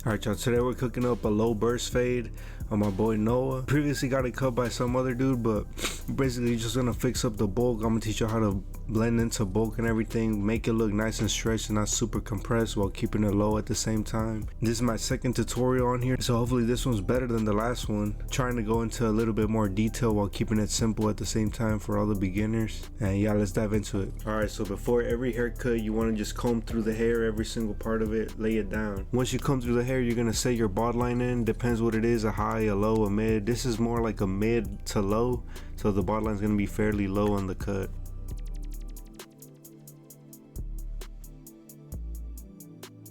Alright y'all, today we're cooking up a low burst fade on my boy Noah. Previously got it cut by some other dude, but basically just gonna fix up the bulk. I'm gonna teach you how to blend into bulk and everything, make it look nice and stretched and not super compressed while keeping it low at the same time. This is my second tutorial on here, so hopefully this one's better than the last one. Trying to go into a little bit more detail while keeping it simple at the same time for all the beginners. And yeah, let's dive into it. Alright, so before every haircut, you wanna just comb through the hair, every single part of it, lay it down. Once you comb through the hair, you're gonna set your bod line in. Depends what it is, a high, a low, a mid. This is more like a mid to low, so the bod line is gonna be fairly low on the cut.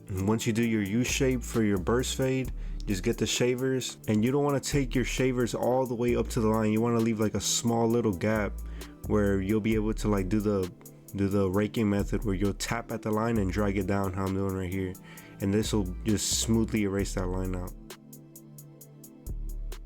And once you do your U shape for your burst fade, just get the shavers, and you don't want to take your shavers all the way up to the line. You want to leave like a small little gap where you'll be able to like do the raking method, where you'll tap at the line and drag it down, how I'm doing right here, and this will just smoothly erase that line out.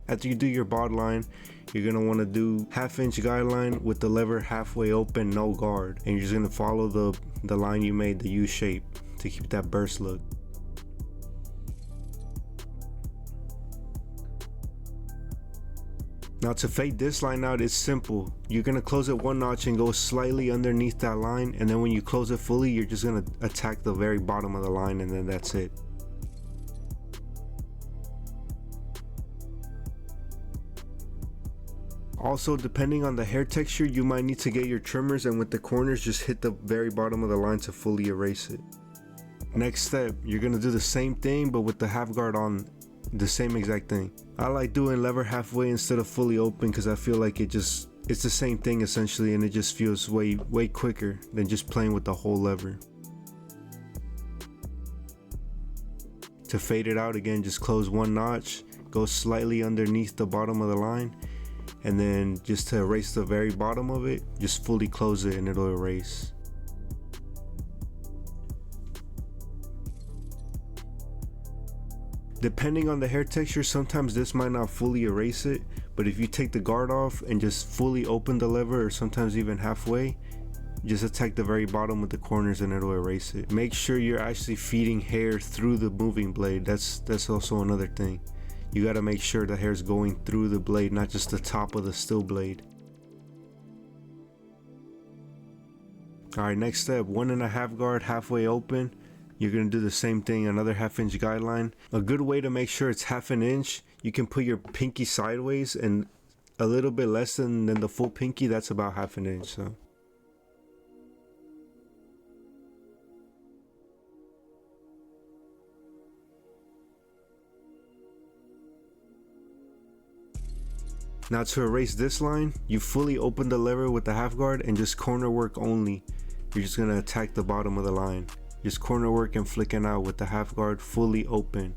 After you do your bod line, you're gonna want to do 1/2 inch guideline with the lever halfway open, no guard, and you're just gonna follow the line you made, the U shape, to keep that burst look. Now to fade this line out, it's simple. You're gonna close it one notch and go slightly underneath that line, and then when you close it fully, you're just gonna attack the very bottom of the line, and then that's it. Also, depending on the hair texture, you might need to get your trimmers, and with the corners, just hit the very bottom of the line to fully erase it. Next step, you're gonna do the same thing, but with the half guard on, the same exact thing. I like doing lever halfway instead of fully open because I feel like it's the same thing essentially, and it just feels way quicker than just playing with the whole lever. To fade it out again, just close one notch, go slightly underneath the bottom of the line, and then just to erase the very bottom of it, just fully close it and it'll erase. Depending on the hair texture, sometimes this might not fully erase it, but if you take the guard off and just fully open the lever, or sometimes even halfway, just attack the very bottom with the corners and it'll erase it. Make sure you're actually feeding hair through the moving blade. That's also another thing. You gotta make sure the hair's going through the blade, not just the top of the still blade. Alright, next step, 1.5 guard halfway open. You're gonna do the same thing, another 1/2 inch guideline. A good way to make sure it's 1/2 inch, you can put your pinky sideways, and a little bit less than the full pinky, that's about 1/2 inch. So now to erase this line, you fully open the lever with the half guard and just corner work only. You're just gonna attack the bottom of the line. Just corner work and flicking out with the half guard fully open.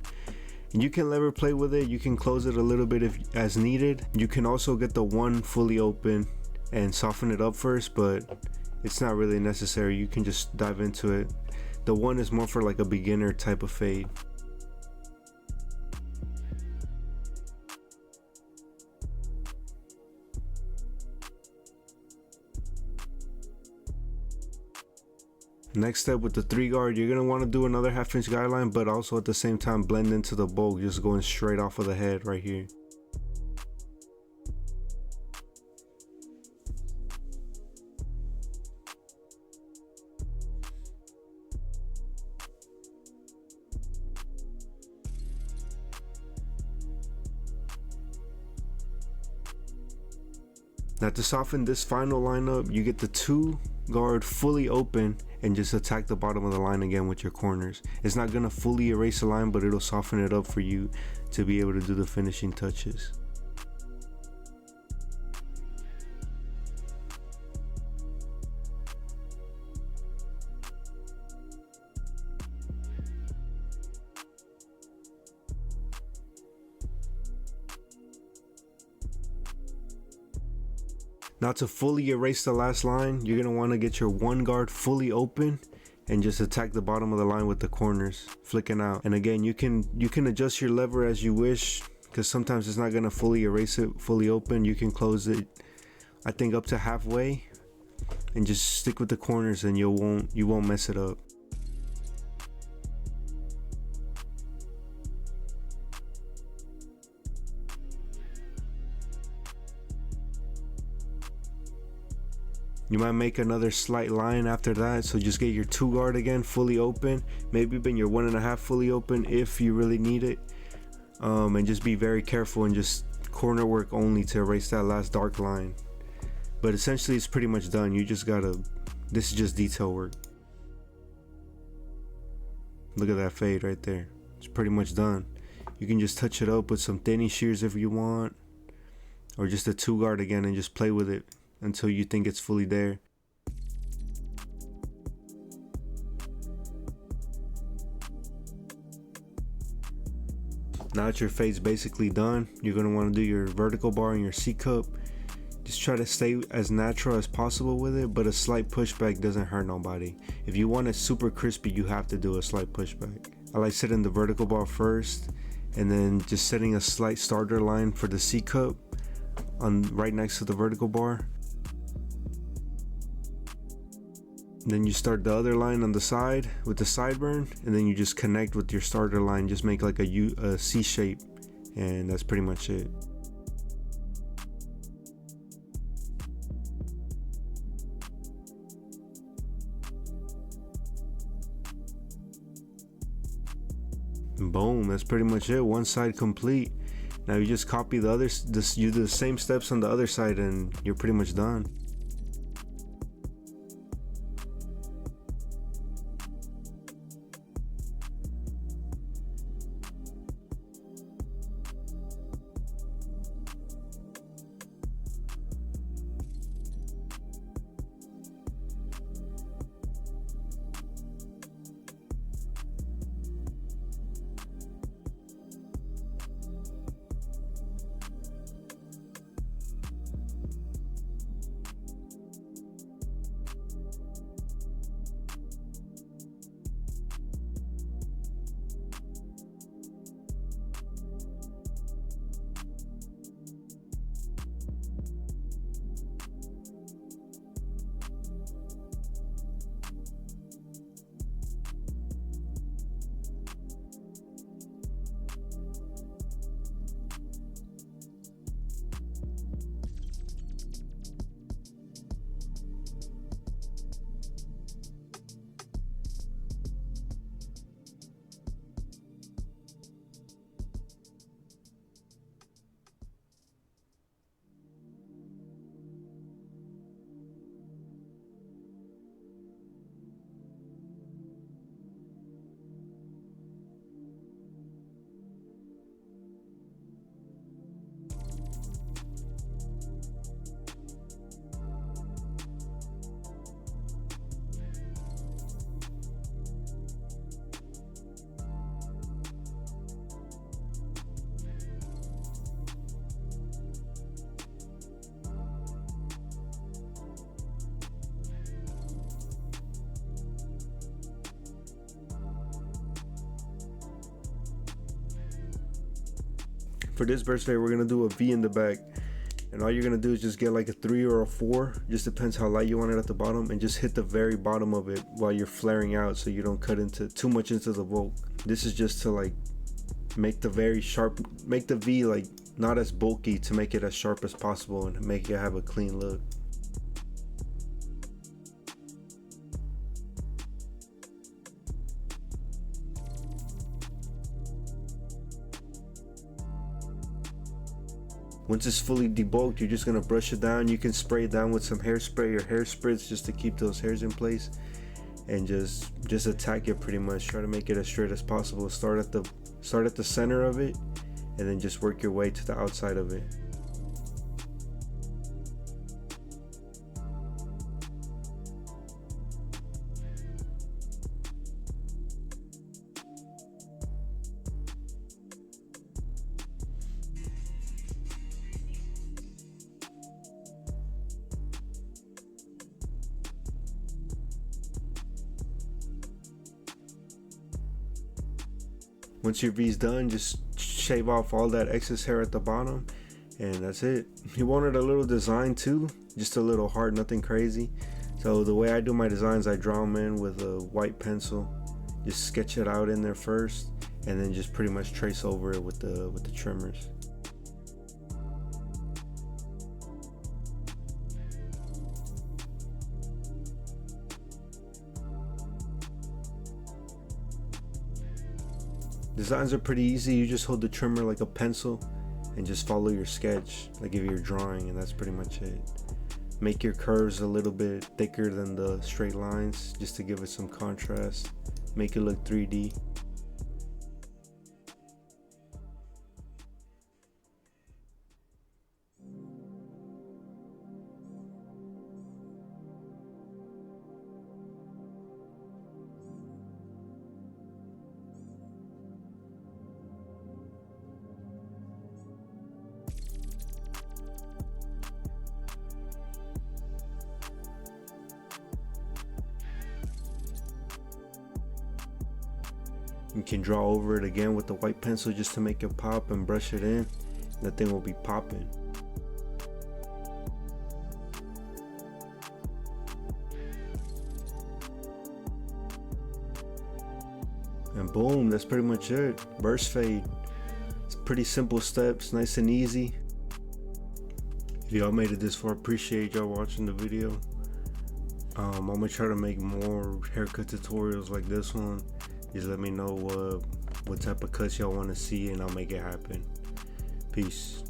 And you can lever play with it, you can close it a little bit if as needed. You can also get the one fully open and soften it up first, but it's not really necessary. You can just dive into it. The one is more for like a beginner type of fade. Next step, with the 3 guard, you're gonna want to do another 1/2 inch guideline, but also at the same time blend into the bulk, just going straight off of the head right here. Now to soften this final lineup, you get the 2 guard fully open and just attack the bottom of the line again with your corners. It's not gonna fully erase the line, but it'll soften it up for you to be able to do the finishing touches. Now to fully erase the last line, you're gonna want to get your 1 guard fully open and just attack the bottom of the line with the corners, flicking out. And again, you can adjust your lever as you wish, because sometimes it's not gonna fully erase it fully open. You can close it, I think, up to halfway, and just stick with the corners, and you won't mess it up. You might make another slight line after that, so just get your 2 guard again fully open, maybe even your 1.5 fully open if you really need it, and just be very careful and just corner work only to erase that last dark line. But essentially it's pretty much done. You just gotta, this is just detail work. Look at that fade right there. It's pretty much done. You can just touch it up with some thinning shears if you want, or just a 2 guard again and just play with it until you think it's fully there. Now that your fade's basically done, you're going to want to do your vertical bar and your C cup. Just try to stay as natural as possible with it, but a slight pushback doesn't hurt nobody. If you want it super crispy, you have to do a slight pushback. I like setting the vertical bar first and then just setting a slight starter line for the C cup on right next to the vertical bar. Then you start the other line on the side with the sideburn, and then you just connect with your starter line. Just make like a C shape, and that's pretty much it. And boom, that's pretty much it. One side complete. Now you just copy the other, you do the same steps on the other side, and you're pretty much done. For this verse fade, we're gonna do a V in the back, and all you're gonna do is just get like a 3 or a 4, just depends how light you want it at the bottom, and just hit the very bottom of it while you're flaring out so you don't cut into too much into the volt. This is just to like make the very sharp, make the V like not as bulky, to make it as sharp as possible and make it have a clean look. Once it's fully debulked, you're just gonna brush it down. You can spray it down with some hairspray or hair spritz just to keep those hairs in place, and just attack it pretty much. Try to make it as straight as possible. Start at the center of it, and then just work your way to the outside of it. Once your V's done, just shave off all that excess hair at the bottom, and that's it. You wanted a little design too, just a little heart, nothing crazy. So the way I do my designs, I draw them in with a white pencil, just sketch it out in there first, and then just pretty much trace over it with the trimmers. Designs are pretty easy. You just hold the trimmer like a pencil and just follow your sketch like if you're drawing, and that's pretty much it. Make your curves a little bit thicker than the straight lines just to give it some contrast, make it look 3D. You can draw over it again with the white pencil just to make it pop and brush it in. That thing will be popping. And boom, that's pretty much it. Burst fade. It's pretty simple steps, nice and easy. If y'all made it this far, appreciate y'all watching the video. I'm gonna try to make more haircut tutorials like this one. Just let me know what type of cuts y'all want to see and I'll make it happen. Peace.